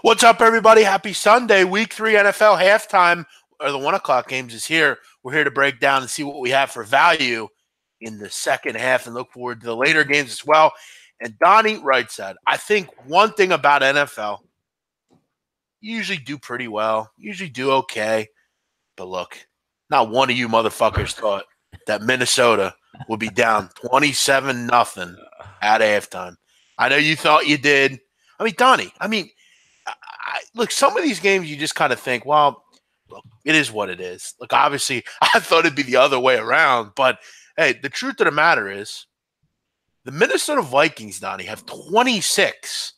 What's up, everybody? Happy Sunday. Week 3 NFL halftime, or the 1 o'clock games is here. We're here to break down and see what we have for value in the second half and look forward to the later games as well. And Donnie writes that, I think one thing about NFL, you usually do pretty well, usually do okay. But look, not one of you motherfuckers thought that Minnesota would be down 27-0 at halftime. I know you thought you did. I mean, Donnie, look, some of these games you just kind of think, well, look, it is what it is. Look, obviously, I thought it'd be the other way around. But, hey, the truth of the matter is the Minnesota Vikings, Donnie, have 26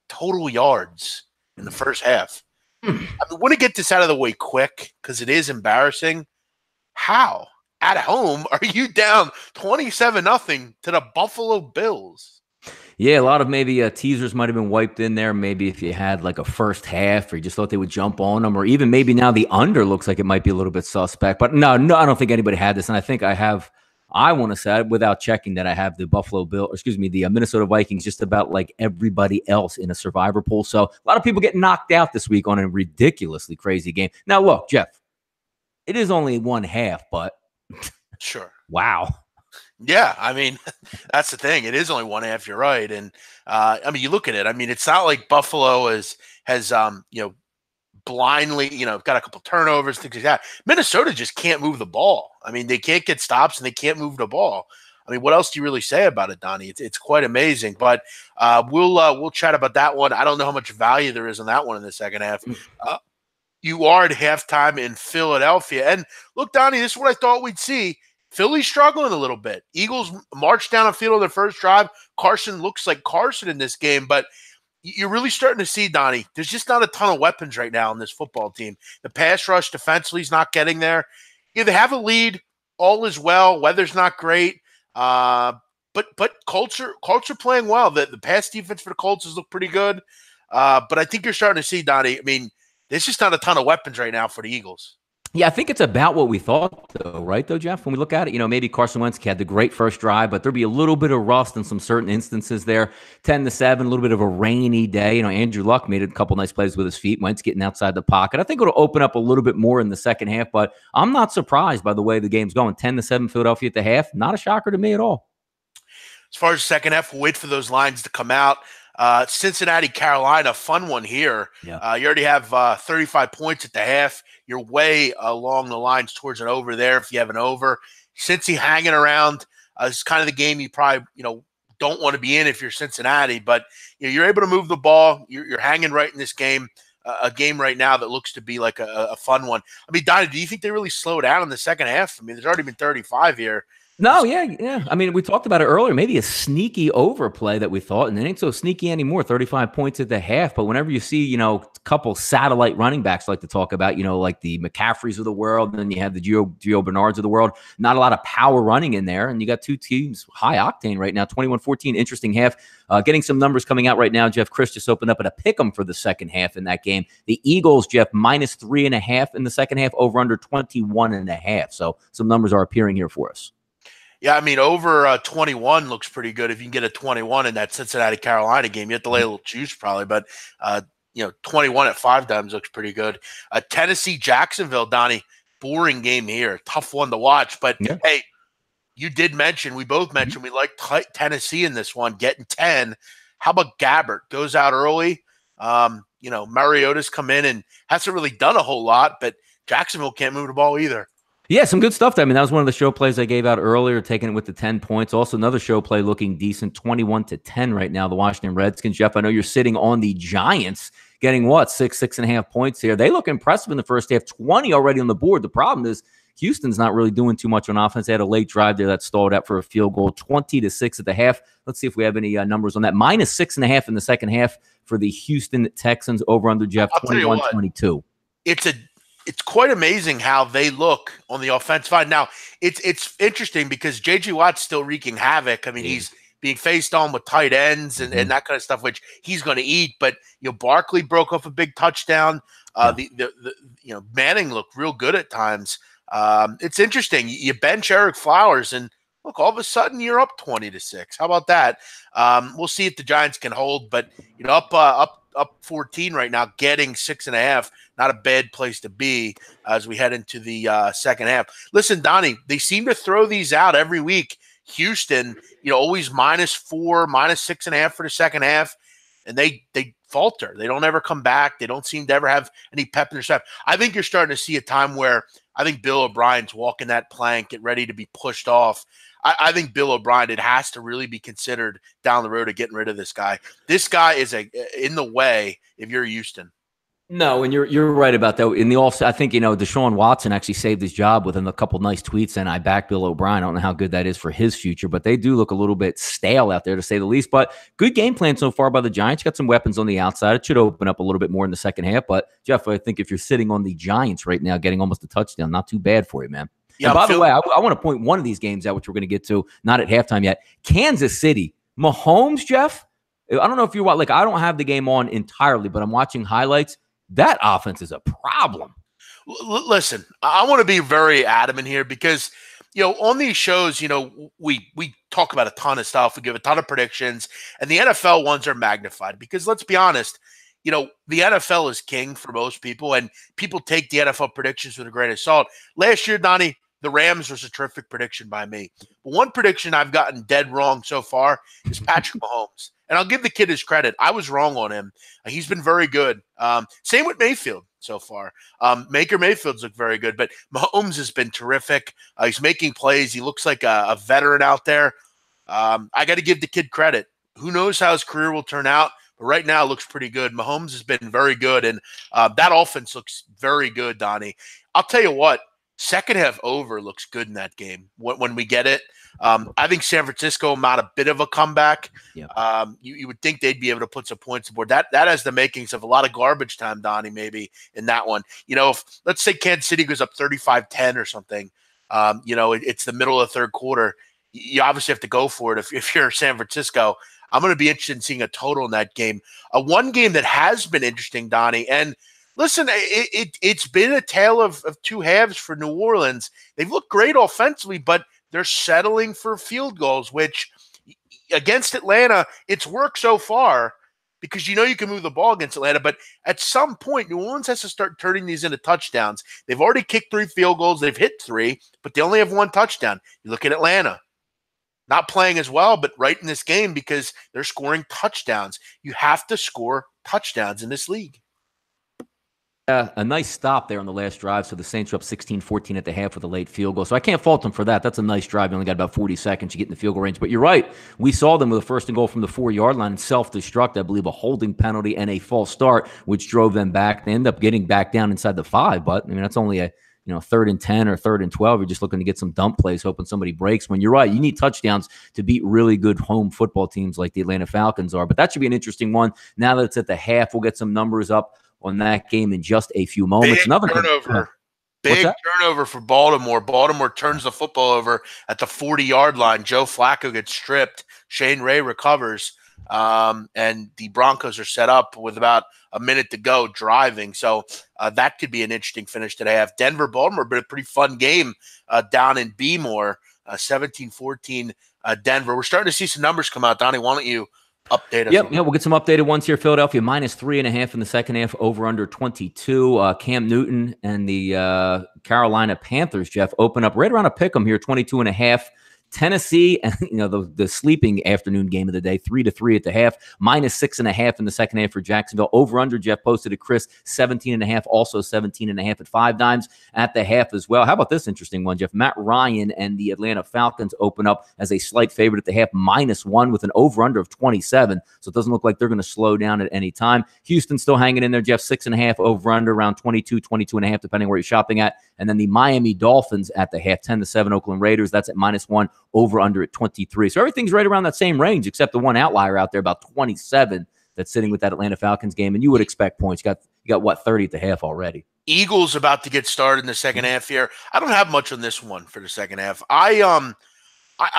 total yards in the first half. I want to get this out of the way quick because it is embarrassing. How, at home, are you down 27-0 to the Buffalo Bills? Yeah, a lot of maybe teasers might have been wiped in there. Maybe if you had like a first half or you just thought they would jump on them, or even maybe now the under looks like it might be a little bit suspect. But no, I don't think anybody had this. And I think I want to say without checking that I have the the Minnesota Vikings just about like everybody else in a survivor pool. So a lot of people get knocked out this week on a ridiculously crazy game. Now, look, Jeff, it is only one half, but sure. Wow. Yeah, I mean, that's the thing. It is only one half. You're right, and you look at it. I mean, it's not like Buffalo has blindly got a couple turnovers, things like that. Minnesota just can't move the ball. I mean, they can't get stops and they can't move the ball. I mean, what else do you really say about it, Donnie? It's quite amazing. But we'll chat about that one. I don't know how much value there is on that one in the second half. You are at halftime in Philadelphia, and look, Donnie, this is what I thought we'd see. Philly's struggling a little bit. Eagles march down the field on their first drive. Carson looks like Carson in this game, but you're really starting to see, Donnie, there's just not a ton of weapons right now in this football team. The pass rush defensively is not getting there. Yeah, they have a lead. All is well. Weather's not great. But Colts are playing well. The pass defense for the Colts has looked pretty good. But I think you're starting to see, Donnie, I mean, there's just not a ton of weapons right now for the Eagles. Yeah, I think it's about what we thought, though, right, Jeff? When we look at it, maybe Carson Wentz had the great first drive, but there'd be a little bit of rust in some certain instances there. 10-7, a little bit of a rainy day. Andrew Luck made a couple nice plays with his feet. Wentz getting outside the pocket. I think it'll open up a little bit more in the second half, but I'm not surprised by the way the game's going. 10-7 Philadelphia at the half. Not a shocker to me at all. As far as the second half, we'll wait for those lines to come out. Cincinnati, Carolina, fun one here. Yeah. You already have 35 points at the half. You're way along the lines towards an over there if you have an over. Cincy hanging around. It's kind of the game you probably don't want to be in if you're Cincinnati, but you're able to move the ball. You're hanging right in this game, a game right now that looks to be like a fun one. I mean, Donnie, do you think they really slow down in the second half? I mean, there's already been 35 here. No, yeah. I mean, we talked about it earlier. Maybe a sneaky overplay that we thought, and it ain't so sneaky anymore. 35 points at the half. But whenever you see, a couple satellite running backs like to talk about, like the McCaffreys of the world, and then you have the Gio Bernards of the world, not a lot of power running in there. And you got two teams high octane right now, 21-14, interesting half. Getting some numbers coming out right now. Jeff, Chris just opened up at a pick 'em for the second half in that game. The Eagles, Jeff, -3.5 in the second half, over under 21.5. So some numbers are appearing here for us. Yeah, I mean, over 21 looks pretty good. If you can get a 21 in that Cincinnati-Carolina game, you have to lay a little juice probably, but 21 at 5 times looks pretty good. Tennessee-Jacksonville, Donnie, boring game here. Tough one to watch, but yeah. Hey, we both mentioned we like Tennessee in this one, getting 10. How about Gabbert? Goes out early. Mariota's come in and hasn't really done a whole lot, but Jacksonville can't move the ball either. Yeah, some good stuff there. I mean, that was one of the show plays I gave out earlier, taking it with the 10 points. Also, another show play looking decent, 21-10 right now, the Washington Redskins. Jeff, I know you're sitting on the Giants, getting 6.5 points here. They look impressive in the first half, 20 already on the board. The problem is Houston's not really doing too much on offense. They had a late drive there that stalled out for a field goal, 20-6 at the half. Let's see if we have any numbers on that. -6.5 in the second half for the Houston Texans, over under, Jeff, 21-22. It's quite amazing how they look on the offensive side. Now, it's interesting because J.J. Watt's still wreaking havoc. I mean, he's being faced on with tight ends and that kind of stuff, which he's going to eat. But, Barkley broke off a big touchdown. Manning looked real good at times. It's interesting. You bench Eric Flowers, and look, all of a sudden you're up 20-6. How about that? We'll see if the Giants can hold. But, up up 14 right now, getting 6.5. Not a bad place to be as we head into the second half. Listen, Donnie, they seem to throw these out every week. Houston, always -4, -6.5 for the second half, and they falter. They don't ever come back. They don't seem to ever have any pep in their step. I think you're starting to see a time where I think Bill O'Brien's walking that plank, get ready to be pushed off. I think Bill O'Brien, it has to really be considered down the road of getting rid of this guy. This guy is in the way if you're Houston. No, and you're right about that. In the I think Deshaun Watson actually saved his job within a couple nice tweets, and I back Bill O'Brien. I don't know how good that is for his future, but they do look a little bit stale out there, to say the least. But good game plan so far by the Giants. Got some weapons on the outside. It should open up a little bit more in the second half. But Jeff, I think if you're sitting on the Giants right now, getting almost a touchdown, not too bad for you, man. Yeah, and by the way, I want to point one of these games out, which we're going to get to, not at halftime yet. Kansas City, Mahomes, Jeff. I don't know if you're like, I don't have the game on entirely, but I'm watching highlights. That offense is a problem. Listen, I want to be very adamant here because, on these shows, we talk about a ton of stuff. We give a ton of predictions, and the NFL ones are magnified because let's be honest, the NFL is king for most people, and people take the NFL predictions with a grain of salt. Last year, Donnie, the Rams was a terrific prediction by me. But one prediction I've gotten dead wrong so far is Patrick Mahomes. And I'll give the kid his credit. I was wrong on him. He's been very good. Same with Mayfield so far. Baker Mayfield's looked very good, but Mahomes has been terrific. He's making plays. He looks like a veteran out there. I got to give the kid credit. Who knows how his career will turn out, but right now it looks pretty good. Mahomes has been very good, and that offense looks very good, Donnie. I'll tell you what, second half over looks good in that game when we get it. I think San Francisco mount a bit of a comeback. Yep. You would think they'd be able to put some points aboard. That has the makings of a lot of garbage time, Donnie, maybe in that one. If let's say Kansas City goes up 35-10 or something, it's the middle of the third quarter. You obviously have to go for it if you're San Francisco. I'm going to be interested in seeing a total in that game. One game that has been interesting, Donnie, and listen, it's been a tale of two halves for New Orleans. They've looked great offensively, but they're settling for field goals, which against Atlanta, it's worked so far because you can move the ball against Atlanta. But at some point, New Orleans has to start turning these into touchdowns. They've already kicked 3 field goals. They've hit 3, but they only have 1 touchdown. You look at Atlanta. Not playing as well, but right in this game because they're scoring touchdowns. You have to score touchdowns in this league. A nice stop there on the last drive. So the Saints are up 16-14 at the half with a late field goal. So I can't fault them for that. That's a nice drive. You only got about 40 seconds to get in the field goal range. But you're right. We saw them with a first and goal from the 4-yard line and self-destruct, I believe, a holding penalty and a false start, which drove them back. They end up getting back down inside the 5. But, that's only a 3rd and 10 or 3rd and 12. You're just looking to get some dump plays, hoping somebody breaks. When you're right, you need touchdowns to beat really good home football teams like the Atlanta Falcons are. But that should be an interesting one. Now that it's at the half, we'll get some numbers up on that game in just a few moments. Big turnover for Baltimore. Baltimore turns the football over at the 40-yard line. Joe Flacco gets stripped. Shane Ray recovers. And the Broncos are set up with about a minute to go driving. So that could be an interesting finish to the half. Denver-Baltimore, but a pretty fun game down in B-More, 17-14 Denver. We're starting to see some numbers come out. Donnie, why don't you update us? Yeah, we'll get some updated ones here. Philadelphia -3.5 in the second half, over under 22. Cam Newton and the Carolina Panthers, Jeff, open up right around a pick 'em here, 22.5. Tennessee, and the sleeping afternoon game of the day, 3-3 at the half, -6.5 in the second half for Jacksonville. Over under, Jeff posted at Chris 17.5, also 17.5 at 5 dimes at the half as well. How about this interesting one, Jeff? Matt Ryan and the Atlanta Falcons open up as a slight favorite at the half, -1 with an over under of 27. So it doesn't look like they're going to slow down at any time. Houston still hanging in there, Jeff, 6.5 over under around 22.5, depending where you're shopping at. And then the Miami Dolphins at the half, 10-7 Oakland Raiders. That's at -1. Over under at 23. So everything's right around that same range, except the one outlier out there, about 27, that's sitting with that Atlanta Falcons game. And you would expect points. You got what, 30 at the half already. Eagles about to get started in the second half here. I don't have much on this one for the second half. I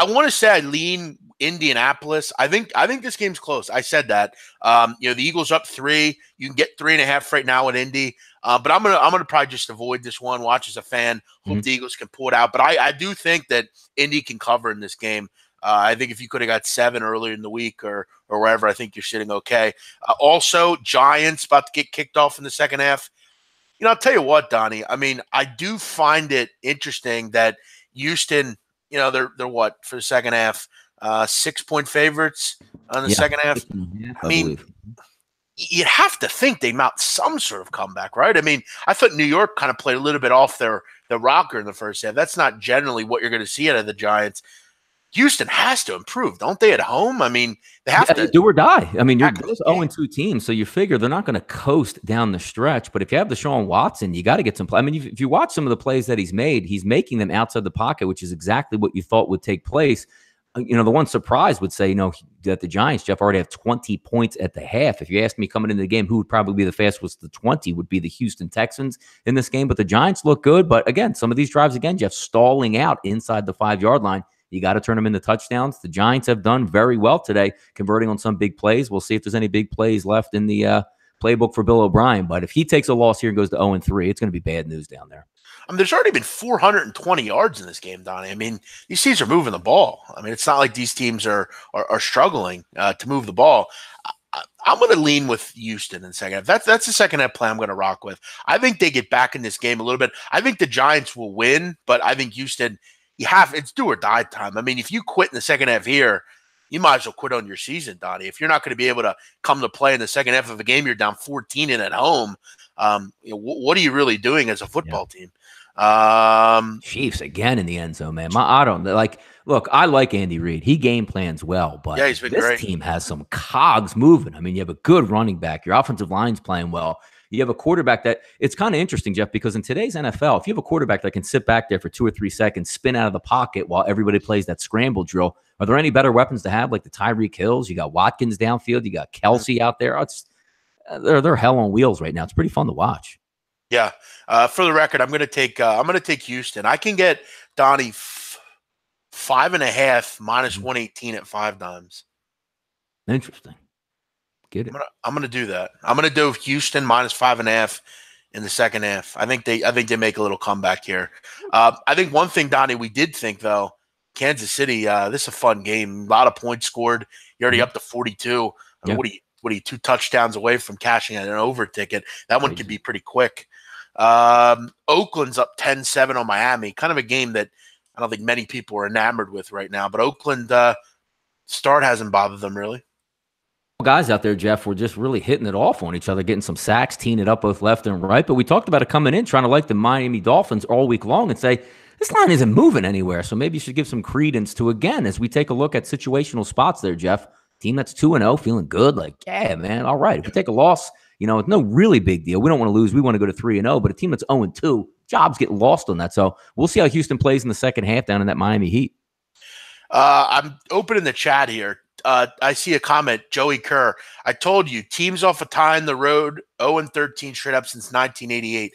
want to say I lean Indianapolis. I think this game's close. I said that. The Eagles up 3. You can get 3.5 right now at Indy. But I'm gonna probably just avoid this one. Watch as a fan. Hope the Eagles can pull it out. But I do think that Indy can cover in this game. I think if you could have got 7 earlier in the week or or wherever, I think you're sitting okay. Also, Giants about to get kicked off in the second half. I'll tell you what, Donnie. I mean, I do find it interesting that Houston, they're what for the second half, 6-point favorites on the Yeah, second half. 6.5, I I mean, believe. you'd have to think they mount some sort of comeback, right? I mean, I thought New York kind of played a little bit off their rocker in the first half. That's not generally what you're going to see out of the Giants. Houston has to improve, don't they, at home? I mean, they have to do or die. I mean, you're back those the game. 0-2 teams, so you figure they're not going to coast down the stretch. But if you have Deshaun Watson, you got to get some play. I mean, if you watch some of the plays that he's made, he's making them outside the pocket, which is exactly what you thought would take place. The one surprise would say, that the Giants, Jeff, already have 20 points at the half. If you asked me coming into the game, who would probably be the fastest to 20 would be the Houston Texans in this game. But the Giants look good. But again, some of these drives, again, Jeff, stalling out inside the 5-yard line. You got to turn them into touchdowns. The Giants have done very well today, converting on some big plays. We'll see if there's any big plays left in the playbook for Bill O'Brien. But if he takes a loss here and goes to 0-3, it's going to be bad news down there. I mean, there's already been 420 yards in this game, Donnie. I mean, these teams are moving the ball. I mean, it's not like these teams are struggling to move the ball. I'm going to lean with Houston in the second half. That's the second half play I'm going to rock with. I think they get back in this game a little bit. I think the Giants will win, but I think Houston, it's do or die time. I mean, if you quit in the second half here, you might as well quit on your season, Donnie. If you're not going to be able to come to play in the second half of a game, you're down 14 and at home. What are you really doing as a football team? Chiefs again in the end zone, man. I don't like. Look, I like Andy Reid. He game plans well, but yeah, he's been this great. Team has some cogs moving. I mean, you have a good running back. Your offensive line's playing well. You have a quarterback that it's kind of interesting, Jeff, because in today's NFL, if you have a quarterback that can sit back there for 2 or 3 seconds, spin out of the pocket while everybody plays that scramble drill, are there any better weapons to have like the Tyreek Hills? You got Watkins downfield. You got Kelsey out there. They're hell on wheels right now. It's pretty fun to watch. Yeah. For the record, I'm going to take Houston. I can get Donnie 5.5 minus 118 at 5 dimes. Interesting. Get it. I'm gonna do that. I'm gonna do Houston minus 5.5 in the second half. I think they make a little comeback here. I think one thing, Donnie, we did think though, Kansas City. This is a fun game. A lot of points scored. You're already up to 42. I mean, what are you 2 touchdowns away from cashing an over ticket? That one could be pretty quick. Oakland's up 10-7 on Miami. Kind of a game that I don't think many people are enamored with right now. But Oakland start hasn't bothered them really. Guys out there, Jeff, were just really hitting it off on each other, getting some sacks, teeing it up both left and right. But we talked about it coming in, trying to like the Miami Dolphins all week long and say, this line isn't moving anywhere. So maybe you should give some credence to, again, as we take a look at situational spots there, Jeff. Team that's 2-0, feeling good. Like, yeah, man, all right. If we take a loss, it's no really big deal. We don't want to lose. We want to go to 3-0. But a team that's 0-2, jobs get lost on that. So we'll see how Houston plays in the second half down in that Miami Heat. I'm opening the chat here. I see a comment, Joey Kerr. I told you, teams off a tie in the road, 0-13 straight up since 1988.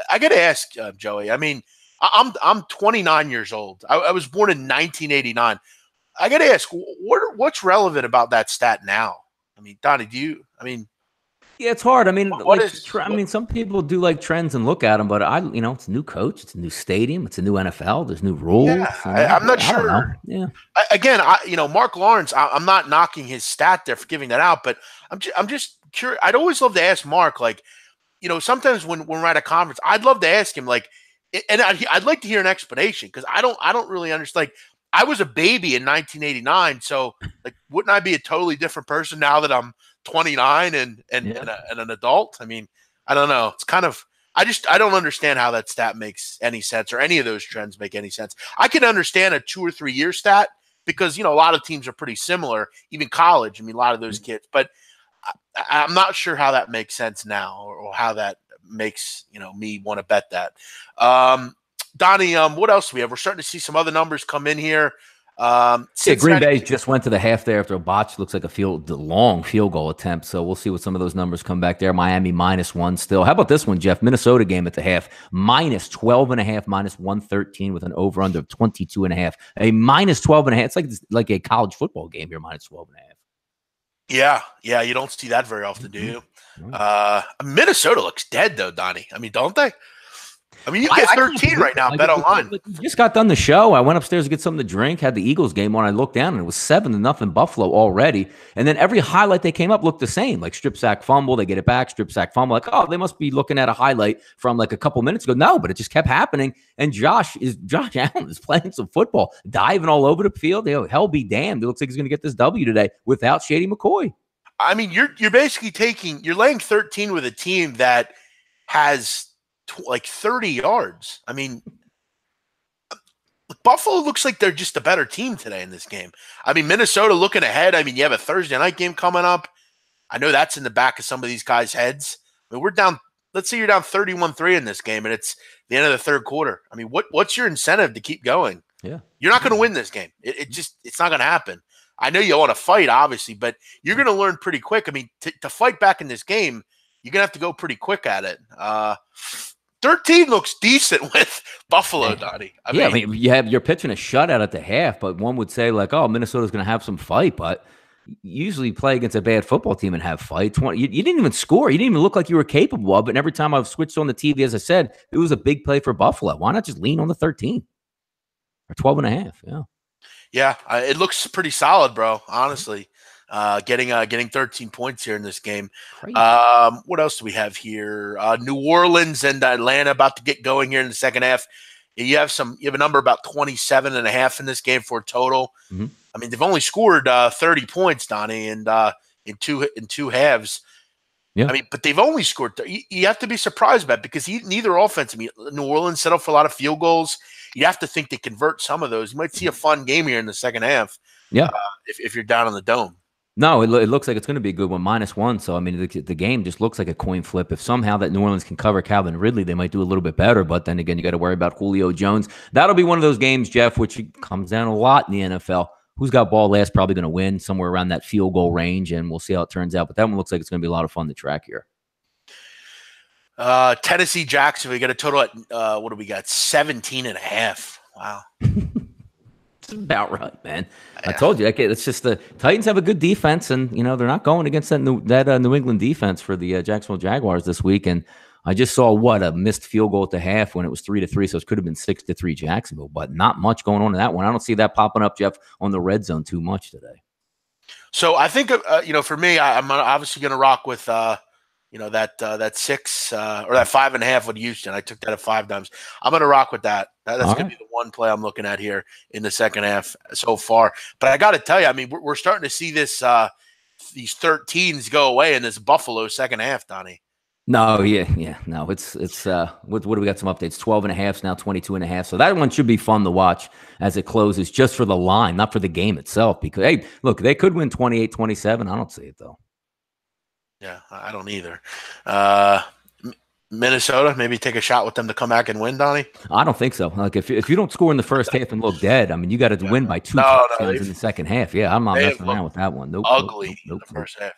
I got to ask, Joey. I mean, I'm 29 years old. I was born in 1989. I got to ask, what's relevant about that stat now? I mean, Donnie, yeah, it's hard. I mean, some people do like trends and look at them, but it's a new coach, it's a new stadium, it's a new NFL, there's new rules. Yeah, I'm not sure. Yeah. Again, Mark Lawrence, I'm not knocking his stat there for giving that out, but I'm just curious. I'd always love to ask Mark, sometimes when we're at a conference, I'd love to ask him, and I'd like to hear an explanation because I don't really understand. I was a baby in 1989, so wouldn't I be a totally different person now that I'm 29 and an adult? I mean, I don't know. It's kind of I don't understand how that stat makes any sense or any of those trends make any sense. I can understand a 2 or 3 year stat because a lot of teams are pretty similar, even college. I mean, a lot of those kids, but I'm not sure how that makes sense now or how that makes me want to bet that. Donnie, what else do we have? We're starting to see some other numbers come in here. Green Bay just went to the half there after a botch. Looks like a long field goal attempt. So we'll see what some of those numbers come back there. Miami -1 still. How about this one, Jeff? Minnesota game at the half, -12.5, -113 with an over-under of 22.5. A -12.5. It's like a college football game here, -12.5. Yeah. You don't see that very often, do you? Minnesota looks dead though, Donnie. I mean, don't they? I mean, you get 13 right now, bet online. Like, we just got done the show. I went upstairs to get something to drink, had the Eagles game on. I looked down, and it was 7-0 Buffalo already. And then every highlight they came up looked the same, like strip sack fumble. They get it back, strip sack fumble. Like, oh, they must be looking at a highlight from like a couple minutes ago. No, but it just kept happening. And Josh Allen is playing some football, diving all over the field. Hell be damned. It looks like he's going to get this W today without Shady McCoy. I mean, you're basically you're laying 13 with a team that has like 30 yards. I mean, Buffalo looks like they're just a better team today in this game. I mean, Minnesota looking ahead. I mean, you have a Thursday night game coming up. I know that's in the back of some of these guys' heads. I mean, we're down. Let's say you're down 31-3 in this game, and it's the end of the third quarter. I mean, what's your incentive to keep going? Yeah, you're not going to win this game. It's not going to happen. I know you want to fight, obviously, but you're going to learn pretty quick. I mean, to fight back in this game, you're going to have to go pretty quick at it. 13 looks decent with Buffalo, Donnie. I mean, you're pitching a shutout at the half, but one would say like, oh, Minnesota's going to have some fight, but you usually play against a bad football team and have fight. You didn't even score. You didn't even look like you were capable of it. And every time I've switched on the TV, as I said, it was a big play for Buffalo. Why not just lean on the 13 or 12.5? Yeah. Yeah, it looks pretty solid, bro, honestly. Getting 13 points here in this game. What else do we have here? New Orleans and Atlanta about to get going here in the second half. You have a number about 27.5 in this game for a total. Mm-hmm. I mean, they've only scored 30 points, Donnie, and in two halves. Yeah. I mean, but they've only scored. You have to be surprised about it because neither offense. I mean, New Orleans set up for a lot of field goals. You have to think they convert some of those. You might see a fun game here in the second half. Yeah, if you're down in the dome. No, it looks like it's going to be a good one, -1. So, I mean, the game just looks like a coin flip. If somehow that New Orleans can cover Calvin Ridley, they might do a little bit better. But then again, you got to worry about Julio Jones. That'll be one of those games, Jeff, which comes down a lot in the NFL. Who's got ball last probably going to win somewhere around that field goal range, and we'll see how it turns out. But that one looks like it's going to be a lot of fun to track here. Tennessee, Jacksonville, we got a total at, what do we got? 17.5. Wow. It's about right, man. Yeah. I told you, it's just the Titans have a good defense, and they're not going against that New England defense for the Jacksonville Jaguars this week. And I just saw a missed field goal at the half when it was 3-3, so it could have been 6-3 Jacksonville, but not much going on in that one. I don't see that popping up, Jeff, on the red zone too much today. So I think for me, I'm obviously going to rock with that 6 or that 5.5 with Houston. I took that at 5 times. I'm going to rock with that. That's going to be the one play I'm looking at here in the second half so far. But I got to tell you, I mean, we're starting to see this these 13s go away in this Buffalo second half, Donnie. No, no. It's what do we got? Some updates. 12.5 now, 22.5. So that one should be fun to watch as it closes, just for the line, not for the game itself. Because hey, look, they could win 28-27. I don't see it though. Yeah, I don't either. Minnesota, maybe take a shot with them to come back and win, Donnie? I don't think so. Like if you don't score in the first half and look dead, I mean, you got to win by 2 touchdowns in the second half. Yeah, I'm not messing around with that one. Nope. Ugly in the first half.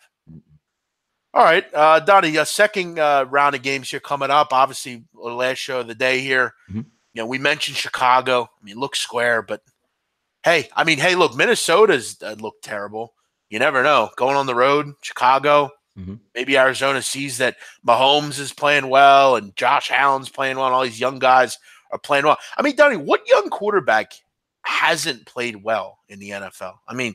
All right, Donnie, a second round of games here coming up. Obviously, the last show of the day here. Mm-hmm. We mentioned Chicago. I mean, looks square, but hey, look, Minnesota's looked terrible. You never know. Going on the road, Chicago. Mm-hmm. Maybe Arizona sees that Mahomes is playing well and Josh Allen's playing well and all these young guys are playing well. I mean, Donnie, what young quarterback hasn't played well in the NFL? I mean,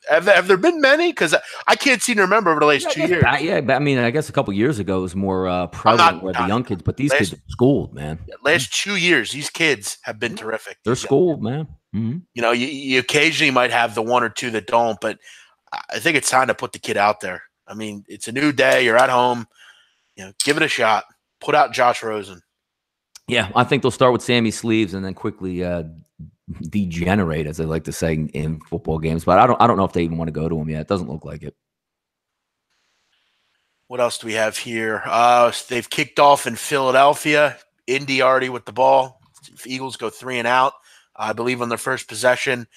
have there been many? Because I can't seem to remember over the last 2 years. But I mean, I guess a couple years ago it was more prevalent where the young kids, but these kids are schooled, man. Last 2 years, these kids have been terrific. They're schooled, man. Mm-hmm. You occasionally might have the one or two that don't, but I think it's time to put the kid out there. I mean, it's a new day. You're at home. Give it a shot. Put out Josh Rosen. Yeah, I think they'll start with Sammy Sleeves and then quickly degenerate, as they like to say in football games. But I don't know if they even want to go to him yet. It doesn't look like it. What else do we have here? They've kicked off in Philadelphia. Indy already with the ball. Eagles go 3 and out. I believe on their first possession.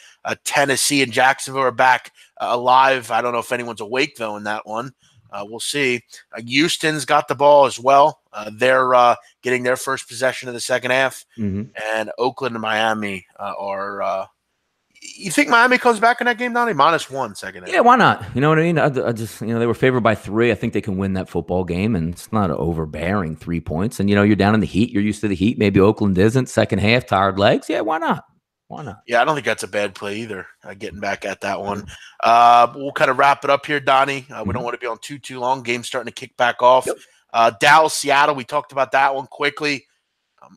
Tennessee and Jacksonville are back alive. I don't know if anyone's awake, though, in that one. We'll see. Houston's got the ball as well. They're getting their first possession of the second half. Mm-hmm. And Oakland and Miami are You think Miami comes back in that game, Donnie? -1 second half. Yeah, why not? You know what I mean? I just, they were favored by 3. I think they can win that football game, and it's not an overbearing 3 points. And, you're down in the heat. You're used to the heat. Maybe Oakland isn't. Second half, tired legs. Yeah, why not? Why not? Yeah, I don't think that's a bad play either, getting back at that one. We'll kind of wrap it up here, Donnie. We don't want to be on too long. Game's starting to kick back off. Yep. Dallas, Seattle, we talked about that one quickly.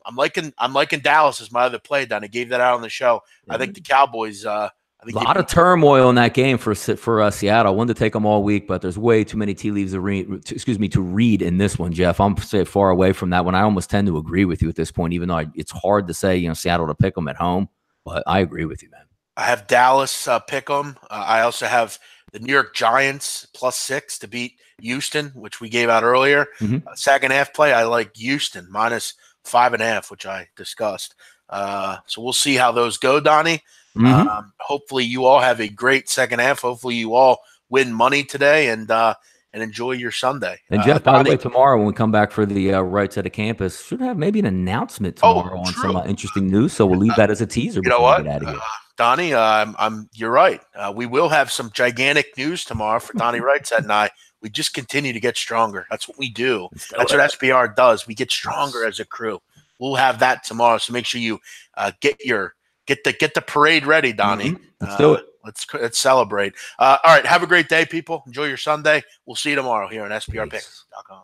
I'm liking Dallas as my other play, Donnie. Gave that out on the show. I think the Cowboys a lot of turmoil in that game for Seattle. I wanted to take them all week, but there's way too many tea leaves to read in this one, Jeff. I'm far away from that one. I almost tend to agree with you at this point, even though it's hard to say, Seattle to pick them at home. But I agree with you, man. I have Dallas pick them. I also have the New York Giants +6 to beat Houston, which we gave out earlier. Second half play, I like Houston -5.5, which I discussed. So we'll see how those go, Donnie. Hopefully you all have a great second half. Hopefully you all win money today and enjoy your Sunday. And Jeff, by the way, tomorrow when we come back for the Right Side of Campus, should have maybe an announcement tomorrow on some interesting news. So we'll leave that as a teaser. You know what, we get out of here. Donnie? You're right. We will have some gigantic news tomorrow for Donnie Wrightside and I. We just continue to get stronger. That's what we do. That's what SBR does. We get stronger as a crew. We'll have that tomorrow. So make sure you get the parade ready, Donnie. Let's do it. Let's celebrate. All right. Have a great day, people. Enjoy your Sunday. We'll see you tomorrow here on SBRpicks.com.